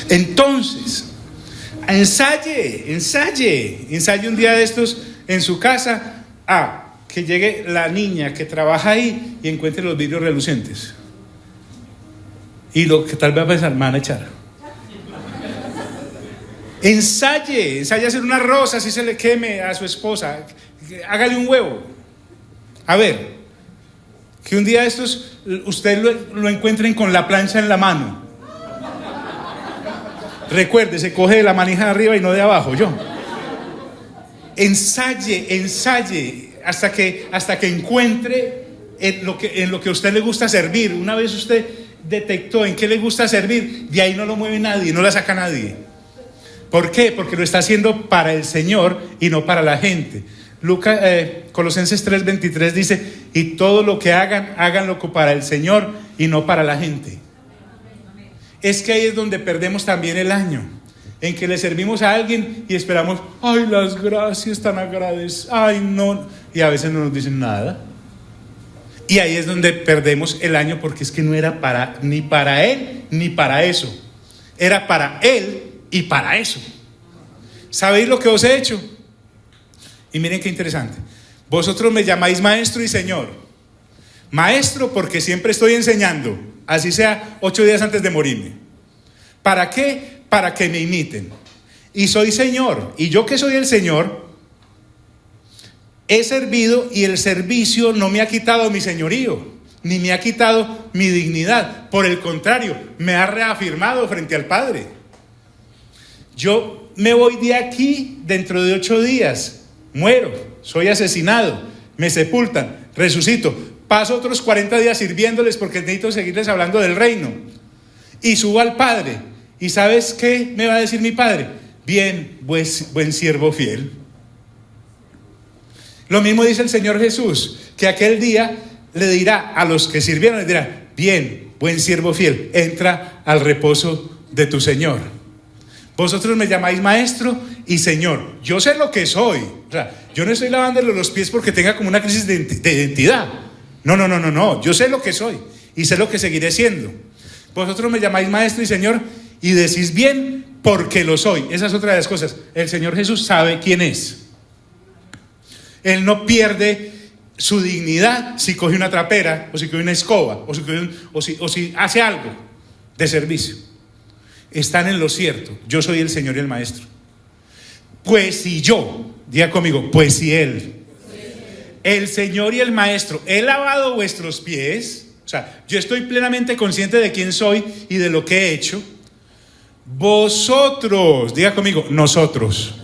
Entonces, ensaye un día de estos en su casa, que llegue la niña que trabaja ahí y encuentre los vidrios relucientes. Y lo que tal vez va a pensar: me van a echar. Ensaye hacer una rosa, así se le queme a su esposa. Hágale un huevo. A ver, que un día de estos usted lo encuentren con la plancha en la mano. Recuerde, se coge de la manija de arriba y no de abajo. Ensaye hasta que encuentre en lo que a usted le gusta servir. Una vez usted detectó en qué le gusta servir, de ahí no lo mueve nadie, no la saca nadie. ¿Por qué? Porque lo está haciendo para el Señor y no para la gente. Colosenses 3:23 dice: y todo lo que hagan, háganlo para el Señor y no para la gente. Es que ahí es donde perdemos también el año, en que le servimos a alguien y esperamos: ay, las gracias, tan agradecidas, ay, no, y a veces no nos dicen nada. Y ahí es donde perdemos el año, porque es que no era ni para él ni para eso, era para él y para eso. ¿Sabéis lo que os he hecho? Y miren qué interesante: vosotros me llamáis maestro y señor. Maestro, porque siempre estoy enseñando, así sea 8 días antes de morirme. ¿Para qué? Para que me imiten. Y soy Señor, y yo que soy el Señor, he servido, y el servicio no me ha quitado mi señorío, ni me ha quitado mi dignidad. Por el contrario, me ha reafirmado frente al Padre. Yo me voy de aquí dentro de 8 días, muero, soy asesinado, me sepultan, resucito, paso otros 40 días sirviéndoles porque necesito seguirles hablando del reino, y subo al Padre, y ¿sabes qué me va a decir mi Padre? Bien, buen siervo fiel. Lo mismo dice el Señor Jesús, que aquel día le dirá a los que sirvieron, les dirá, bien, buen siervo fiel, entra al reposo de tu Señor. Vosotros me llamáis maestro y Señor. Yo sé lo que soy. O sea, yo no estoy lavándole los pies porque tenga como una crisis de identidad. No. Yo sé lo que soy y sé lo que seguiré siendo. Vosotros me llamáis maestro y Señor y decís bien porque lo soy. Esa es otra de las cosas. El Señor Jesús sabe quién es. Él no pierde su dignidad si coge una trapera, o si coge una escoba, o si hace algo de servicio. Están en lo cierto. Yo soy el Señor y el Maestro. Pues si yo, diga conmigo, pues si Él, el Señor y el Maestro, he lavado vuestros pies, o sea, yo estoy plenamente consciente de quién soy y de lo que he hecho. Vosotros, diga conmigo, nosotros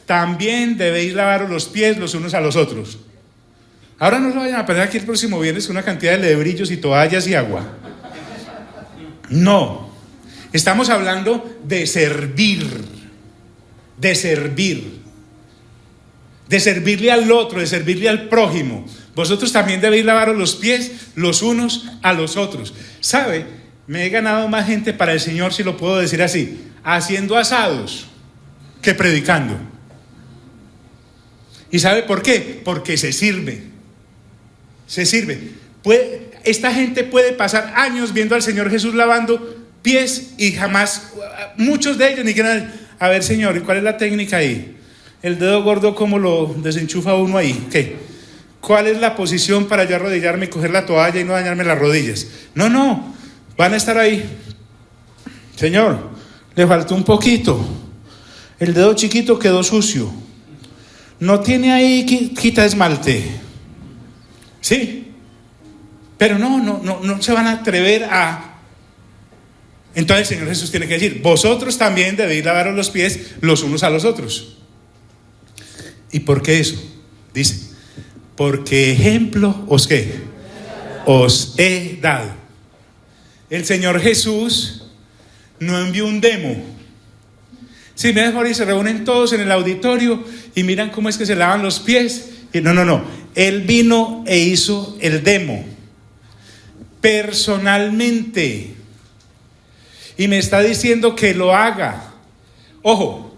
también debéis lavaros los pies los unos a los otros. Ahora no se vayan a perder aquí el próximo viernes una cantidad de lebrillos y toallas y agua. No, estamos hablando de servir, de servirle al otro, de servirle al prójimo. Vosotros también debéis lavaros los pies los unos a los otros. ¿Sabe? Me he ganado más gente para el Señor, si lo puedo decir así, haciendo asados que predicando. ¿Y sabe por qué? Porque se sirve. Esta gente puede pasar años viendo al Señor Jesús lavando pies y jamás, muchos de ellos ni quieran, a ver Señor, ¿y cuál es la técnica ahí? El dedo gordo, ¿cómo lo desenchufa uno ahí? ¿Qué? ¿Cuál es la posición para yo arrodillarme y coger la toalla y no dañarme las rodillas? No, van a estar ahí. Señor, le faltó un poquito. El dedo chiquito quedó sucio. No tiene ahí quita esmalte. Sí, pero no se van a atrever a. Entonces el Señor Jesús tiene que decir, vosotros también debéis lavaros los pies los unos a los otros. ¿Y por qué eso? Dice, porque ejemplo os he dado. El Señor Jesús no envió un demo. Si me dejan y se reúnen todos en el auditorio y miran cómo es que se lavan los pies. Y no. Él vino e hizo el demo personalmente. Y me está diciendo que lo haga. Ojo,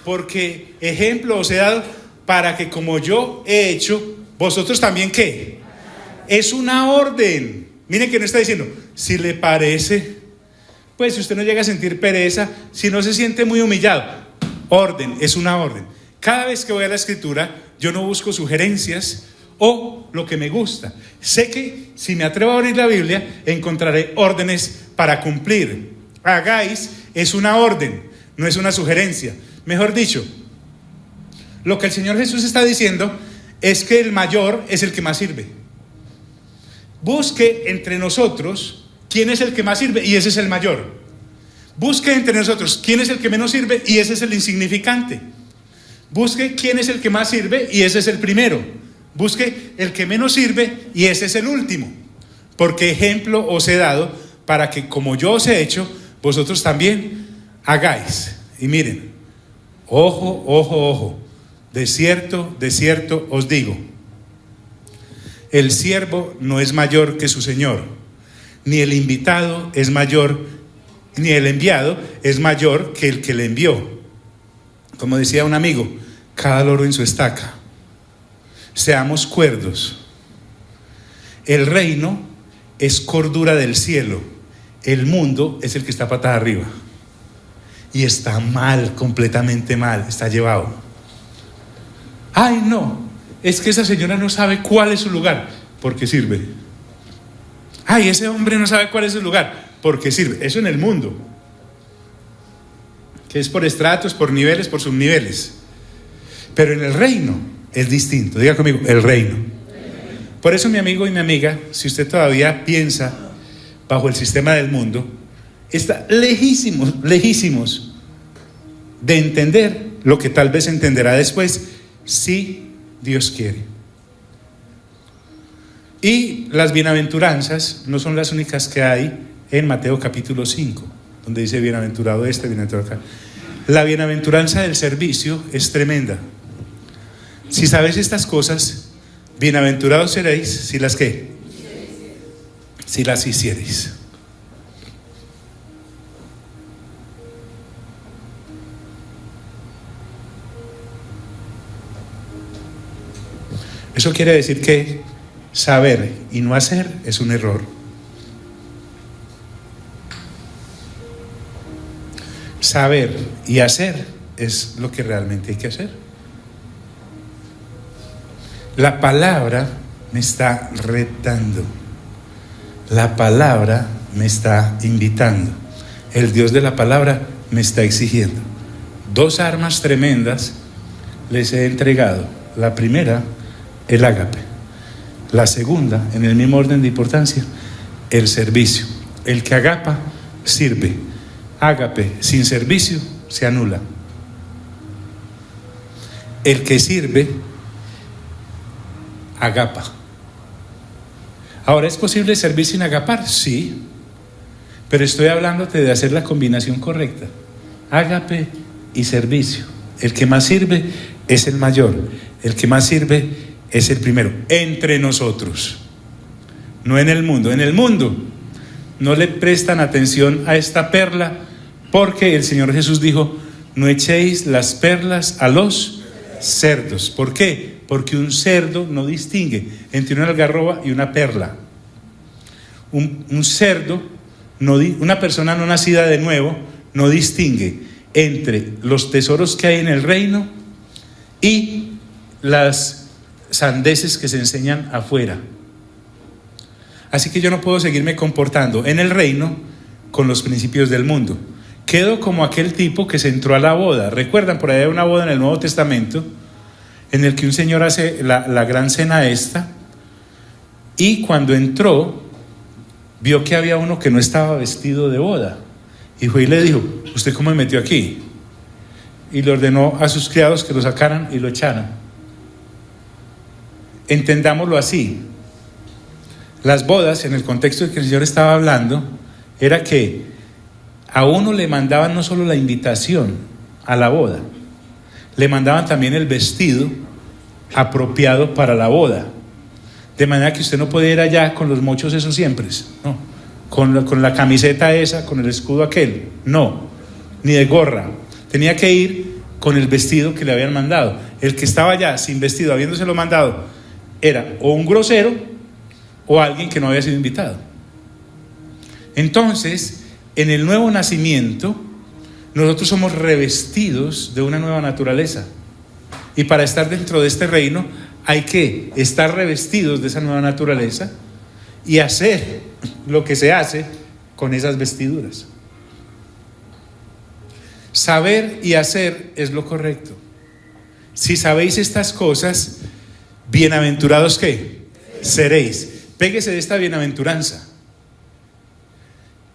porque ejemplo os he dado para que como yo he hecho, vosotros también ¿qué? Es una orden. Miren que no está diciendo, si le parece. Pues si usted no llega a sentir pereza, si no se siente muy humillado, orden, es una orden. Cada vez que voy a la Escritura, yo no busco sugerencias o lo que me gusta. Sé que si me atrevo a abrir la Biblia, encontraré órdenes para cumplir. Hagáis es una orden, no es una sugerencia. Mejor dicho, lo que el Señor Jesús está diciendo es que el mayor es el que más sirve. Busque entre nosotros quién es el que más sirve y ese es el mayor. Busque entre nosotros quién es el que menos sirve y ese es el insignificante. Busque quién es el que más sirve y ese es el primero. Busque el que menos sirve y ese es el último. Porque ejemplo os he dado para que como yo os he hecho, vosotros también hagáis. Y miren, ojo, de cierto os digo, el siervo no es mayor que su señor, ni el invitado es mayor, ni el enviado es mayor que el que le envió. Como decía un amigo, cada loro en su estaca. Seamos cuerdos. El reino es cordura del cielo. El mundo es el que está patada arriba. Y está mal, completamente mal, está llevado. Ay, no, es que esa señora no sabe cuál es su lugar, porque sirve. Ay, ese hombre no sabe cuál es su lugar, porque sirve. Eso en el mundo, que es por estratos, por niveles, por subniveles. Pero en el reino es distinto. Diga conmigo, el reino. Por eso, mi amigo y mi amiga, si usted todavía piensa bajo el sistema del mundo, está lejísimos de entender lo que tal vez entenderá después, si Dios quiere. Y las bienaventuranzas no son las únicas que hay en Mateo capítulo 5, donde dice bienaventurado este, bienaventurado acá. La bienaventuranza del servicio es tremenda. Si sabes estas cosas, bienaventurados seréis si las ¿qué? Si las hiciereis. Eso quiere decir que saber y no hacer es un error. Saber y hacer es lo que realmente hay que hacer. La palabra me está retando. La palabra me está invitando. El Dios de la palabra me está exigiendo. 2 armas tremendas les he entregado. La primera, el ágape. La segunda, en el mismo orden de importancia, el servicio. El que agapa, sirve. Ágape sin servicio se anula. El que sirve, agapa. Ahora, ¿es posible servir sin agapar? Sí, pero estoy hablándote de hacer la combinación correcta. Ágape y servicio. El que más sirve es el mayor. El que más sirve es el primero. Entre nosotros, no en el mundo. En el mundo no le prestan atención a esta perla, porque el Señor Jesús dijo: no echéis las perlas a los cerdos. ¿Por qué? Porque un cerdo no distingue entre una algarroba y una perla. Un cerdo, una persona no nacida de nuevo, no distingue entre los tesoros que hay en el reino y las sandeces que se enseñan afuera. Así que yo no puedo seguirme comportando en el reino con los principios del mundo. Quedo como aquel tipo que se entró a la boda. ¿Recuerdan? Por ahí hay una boda en el Nuevo Testamento en el que un señor hace la gran cena esta, y cuando entró vio que había uno que no estaba vestido de boda, y fue y le dijo: ¿usted cómo me metió aquí? Y le ordenó a sus criados que lo sacaran y lo echaran. Entendámoslo así. Las bodas, en el contexto de que el Señor estaba hablando, era que a uno le mandaban no solo la invitación a la boda, le mandaban también el vestido apropiado para la boda. De manera que usted no podía ir allá con los mochos esos siempre, no, con la camiseta esa, con el escudo aquel, no, ni de gorra. Tenía que ir con el vestido que le habían mandado. El que estaba allá sin vestido, habiéndoselo mandado, era o un grosero o alguien que no había sido invitado. Entonces, en el nuevo nacimiento, nosotros somos revestidos de una nueva naturaleza. Y para estar dentro de este reino hay que estar revestidos de esa nueva naturaleza y hacer lo que se hace con esas vestiduras. Saber y hacer es lo correcto. Si sabéis estas cosas, bienaventurados ¿qué? Seréis. Péguese de esta bienaventuranza.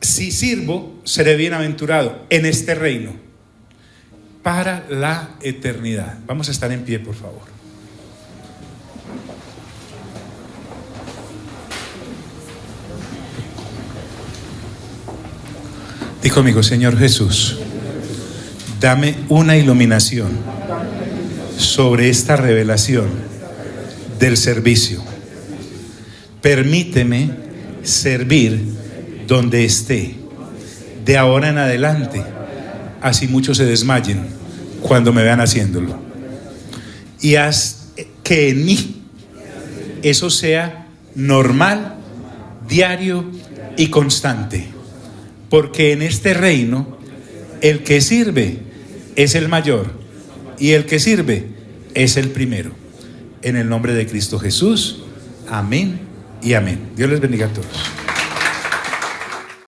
Si sirvo, seré bienaventurado en este reino para la eternidad. Vamos a estar en pie, por favor. Di conmigo: Señor Jesús, dame una iluminación sobre esta revelación del servicio. Permíteme servir donde esté, de ahora en adelante, así muchos se desmayen cuando me vean haciéndolo. Y haz que en mí eso sea normal, diario y constante. Porque en este reino, el que sirve es el mayor y el que sirve es el primero. En el nombre de Cristo Jesús, amén y amén. Dios les bendiga a todos.